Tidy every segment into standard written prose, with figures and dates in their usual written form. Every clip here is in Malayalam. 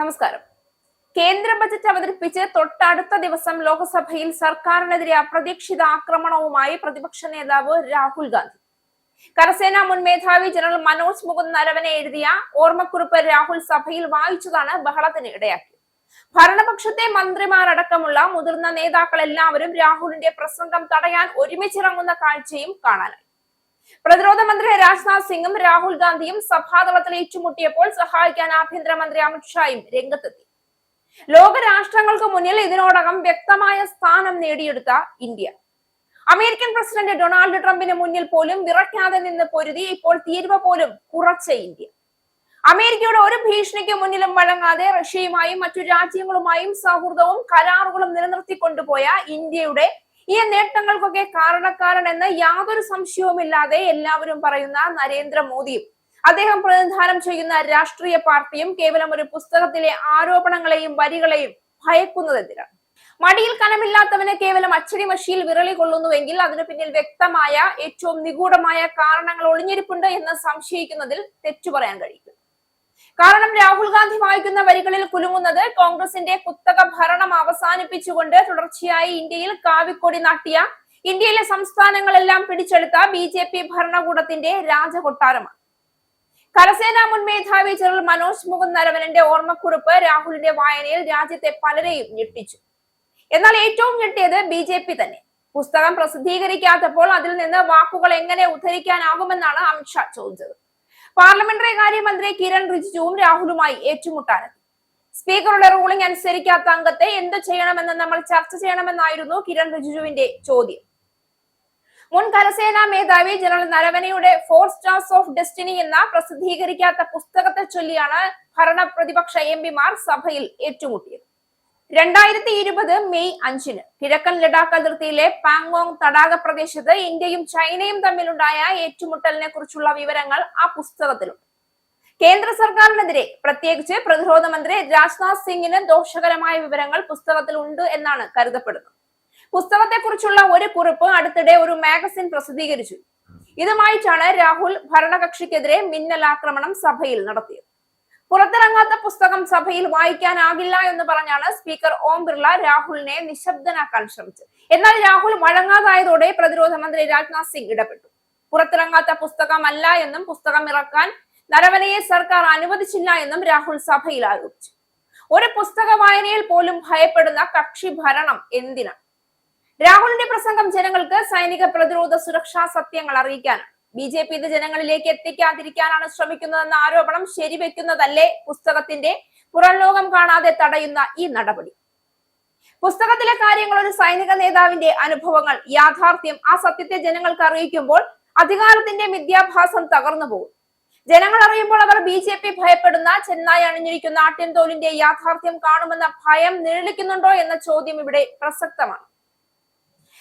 നമസ്കാരം. കേന്ദ്ര ബജറ്റ് അവതരിപ്പിച്ച് തൊട്ടടുത്ത ദിവസം ലോക്സഭയിൽ സർക്കാരിനെതിരെ അപ്രതീക്ഷിത ആക്രമണവുമായി പ്രതിപക്ഷ നേതാവ് രാഹുൽ ഗാന്ധി. കരസേനാ മുൻ മേധാവി ജനറൽ മനോജ് മുകുന്ദ് നരവനെ എഴുതിയ ഓർമ്മക്കുറിപ്പ് രാഹുൽ സഭയിൽ വായിച്ചതാണ് ബഹളത്തിന് ഇടയാക്കിയത്. ഭരണപക്ഷത്തെ മന്ത്രിമാരടക്കമുള്ള മുതിർന്ന നേതാക്കൾ എല്ലാവരും രാഹുലിന്റെ പ്രസംഗം തടയാൻ ഒരുമിച്ചിറങ്ങുന്ന കാഴ്ചയും കാണാനായി. പ്രതിരോധ മന്ത്രി രാജ്നാഥ് സിംഗും രാഹുൽ ഗാന്ധിയും സഭാതലത്തിൽ ഏറ്റുമുട്ടിയപ്പോൾ സഹായിക്കാൻ ആഭ്യന്തരമന്ത്രി അമിത്ഷായും രംഗത്തെത്തി. ലോകരാഷ്ട്രങ്ങൾക്ക് മുന്നിൽ ഇതിനോടകം വ്യക്തമായ സ്ഥാനം നേടിയെടുത്ത ഇന്ത്യ, അമേരിക്കൻ പ്രസിഡന്റ് ഡൊണാൾഡ് ട്രംപിന് മുന്നിൽ പോലും വിറയ്ക്കാതെ നിന്ന് പൊരുതി ഇപ്പോൾ തീരുവ പോലും കുറച്ച ഇന്ത്യ, അമേരിക്കയുടെ ഒരു ഭീഷണിക്ക് മുന്നിലും വഴങ്ങാതെ റഷ്യയുമായും മറ്റു രാജ്യങ്ങളുമായും സൗഹൃദവും കരാറുകളും നിലനിർത്തിക്കൊണ്ടുപോയ ഇന്ത്യയുടെ ഈ നേട്ടങ്ങൾക്കൊക്കെ കാരണക്കാരനെന്ന് യാതൊരു സംശയവുമില്ലാതെ എല്ലാവരും പറയുന്ന നരേന്ദ്രമോദിയും അദ്ദേഹം പ്രതിനിധാനം ചെയ്യുന്ന രാഷ്ട്രീയ പാർട്ടിയും കേവലം ഒരു പുസ്തകത്തിലെ ആരോപണങ്ങളെയും വരികളെയും ഭയക്കുന്നതെന്തിനാണ്? മടിയിൽ കനമില്ലാത്തവന് കേവലം അച്ചടി മഷിയിൽ വിരളി കൊള്ളുന്നുവെങ്കിൽ അതിനു പിന്നിൽ വ്യക്തമായ ഏറ്റവും നിഗൂഢമായ കാരണങ്ങൾ ഒളിഞ്ഞിരിപ്പുണ്ട് എന്ന് സംശയിക്കുന്നതിൽ തെറ്റു പറയാൻ കഴിയും. കാരണം രാഹുൽ ഗാന്ധി വായിക്കുന്ന വരികളിൽ കുലുങ്ങുന്നത് കോൺഗ്രസിന്റെ കുത്തക ഭരണം അവസാനിപ്പിച്ചുകൊണ്ട് തുടർച്ചയായി ഇന്ത്യയിൽ കാവിക്കൊടി നാട്ടിയ, ഇന്ത്യയിലെ സംസ്ഥാനങ്ങളെല്ലാം പിടിച്ചെടുത്ത BJP ഭരണകൂടത്തിന്റെ രാജകൊട്ടാരമാണ്. കരസേനാ മുൻ മേധാവി ജനറൽ മനോജ് മുകുന്ദ് നരവനന്റെ ഓർമ്മക്കുറിപ്പ് രാഹുലിന്റെ വായനയിൽ രാജ്യത്തെ പലരെയും ഞെട്ടിച്ചു. എന്നാൽ ഏറ്റവും ഞെട്ടിയത് BJP തന്നെ. പുസ്തകം പ്രസിദ്ധീകരിക്കാത്തപ്പോൾ അതിൽ നിന്ന് വാക്കുകൾ എങ്ങനെ ഉദ്ധരിക്കാനാകുമെന്നാണ് അമിത്ഷാ ചോദിച്ചത്. പാർലമെന്ററി കാര്യമന്ത്രി കിരൺ റിജിജുവും രാഹുലുമായി ഏറ്റുമുട്ടാനെത്തി. സ്പീക്കറുടെ റൂളിംഗ് അനുസരിക്കാത്ത അംഗത്തെ എന്ത് ചെയ്യണമെന്ന് നമ്മൾ ചർച്ച ചെയ്യണമെന്നായിരുന്നു കിരൺ റിജിജുവിന്റെ ചോദ്യം. മുൻ കരസേനാ മേധാവി ജനറൽ നരവനെയുടെ 4 സ്റ്റാർസ് ഓഫ് ഡെസ്റ്റിനി എന്ന പ്രസിദ്ധീകരിക്കാത്ത പുസ്തകത്തെ ചൊല്ലിയാണ് ഭരണ പ്രതിപക്ഷ MPമാർ സഭയിൽ ഏറ്റുമുട്ടിയത്. 2020 മെയ് 5-ന് കിഴക്കൻ ലഡാക്ക് അതിർത്തിയിലെ പാങ്കോങ് തടാക പ്രദേശത്ത് ഇന്ത്യയും ചൈനയും തമ്മിലുണ്ടായ ഏറ്റുമുട്ടലിനെ കുറിച്ചുള്ള വിവരങ്ങൾ ആ പുസ്തകത്തിലുണ്ട്. കേന്ദ്ര സർക്കാരിനെതിരെ പ്രത്യേകിച്ച് പ്രതിരോധ മന്ത്രി രാജ്നാഥ് സിംഗിന് ദോഷകരമായ വിവരങ്ങൾ പുസ്തകത്തിൽ ഉണ്ട് എന്നാണ് കരുതപ്പെടുന്നത്. പുസ്തകത്തെക്കുറിച്ചുള്ള ഒരു കുറിപ്പ് അടുത്തിടെ ഒരു മാഗസിൻ പ്രസിദ്ധീകരിച്ചു. ഇതുമായിട്ടാണ് രാഹുൽ ഭരണകക്ഷിക്കെതിരെ മിന്നലാക്രമണം സഭയിൽ നടത്തിയത്. പുറത്തിറങ്ങാത്ത പുസ്തകം സഭയിൽ വായിക്കാനാകില്ല എന്ന് പറഞ്ഞാണ് സ്പീക്കർ ഓം ബിർള രാഹുലിനെ നിശബ്ദനാക്കാൻ ശ്രമിച്ചത്. എന്നാൽ രാഹുൽ വഴങ്ങാതായതോടെ പ്രതിരോധ മന്ത്രി രാജ്നാഥ് സിംഗ് ഇടപെട്ടു. പുറത്തിറങ്ങാത്ത പുസ്തകമല്ല എന്നും പുസ്തകം ഇറക്കാൻ നരവനെയെ സർക്കാർ അനുവദിച്ചില്ല എന്നും രാഹുൽ സഭയിൽ ആരോപിച്ചു. ഒരു പുസ്തക വായനയിൽ പോലും ഭയപ്പെടുന്ന കക്ഷി ഭരണം എന്തിനാണ്? രാഹുലിന്റെ പ്രസംഗം ജനങ്ങൾക്ക് സൈനിക പ്രതിരോധ സുരക്ഷാ സത്യങ്ങൾ അറിയിക്കാനാണ്. BJP ഇത് ജനങ്ങളിലേക്ക് എത്തിക്കാതിരിക്കാനാണ് ശ്രമിക്കുന്നതെന്ന ആരോപണം ശരിവെക്കുന്നതല്ലേ പുസ്തകത്തിന്റെ പുറം ലോകം കാണാതെ തടയുന്ന ഈ നടപടി? പുസ്തകത്തിലെ കാര്യങ്ങൾ ഒരു സൈനിക നേതാവിന്റെ അനുഭവങ്ങൾ, യാഥാർത്ഥ്യം, ആ സത്യത്തെ ജനങ്ങൾക്ക് അറിയിക്കുമ്പോൾ അധികാരത്തിന്റെ വിദ്യാഭ്യാസം തകർന്നു പോകും. ജനങ്ങൾ അറിയുമ്പോൾ അവർ BJP ഭയപ്പെടുന്ന, ചെന്നായി അണിഞ്ഞിരിക്കുന്ന ആട്ടിൻതോലിന്റെ യാഥാർത്ഥ്യം കാണുമെന്ന ഭയം നിഴലിക്കുന്നുണ്ടോ എന്ന ചോദ്യം ഇവിടെ പ്രസക്തമാണ്.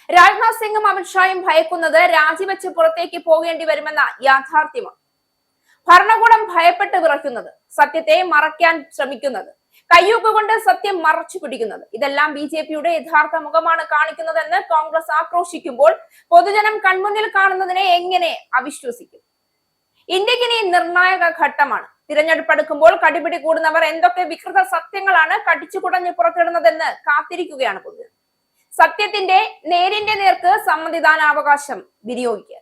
രാജ്നാഥ് സിംഗും അമിത്ഷായും ഭയക്കുന്നത് രാജിവെച്ച് പുറത്തേക്ക് പോകേണ്ടി വരുമെന്ന യാഥാർത്ഥ്യമാണ്. ഭരണകൂടം ഭയപ്പെട്ട് വിറയ്ക്കുന്നത്, സത്യത്തെ മറയ്ക്കാൻ ശ്രമിക്കുന്നത്, കയ്യൂക്കുകൊണ്ട് സത്യം മറച്ചു പിടിക്കുന്നത്, ഇതെല്ലാം BJPയുടെ യഥാർത്ഥ മുഖമാണ് കാണിക്കുന്നതെന്ന് കോൺഗ്രസ് ആക്രോശിക്കുമ്പോൾ പൊതുജനം കൺമുന്നിൽ കാണുന്നതിനെ എങ്ങനെ അവിശ്വസിക്കും? ഇന്ത്യക്കിനി നിർണായക ഘട്ടമാണ്. തിരഞ്ഞെടുപ്പ് അടുക്കുമ്പോൾ കടിപിടി കൂടുന്നവർ എന്തൊക്കെ വികൃത സത്യങ്ങളാണ് കടിച്ചുകുടഞ്ഞ് പുറത്തിടുന്നതെന്ന് കാത്തിരിക്കുകയാണ് പൊതുജനം. സത്യത്തിന്റെ നേരിന്റെ നേർക്ക് സമ്മതിദാനാവകാശം വിനിയോഗിക്കുക.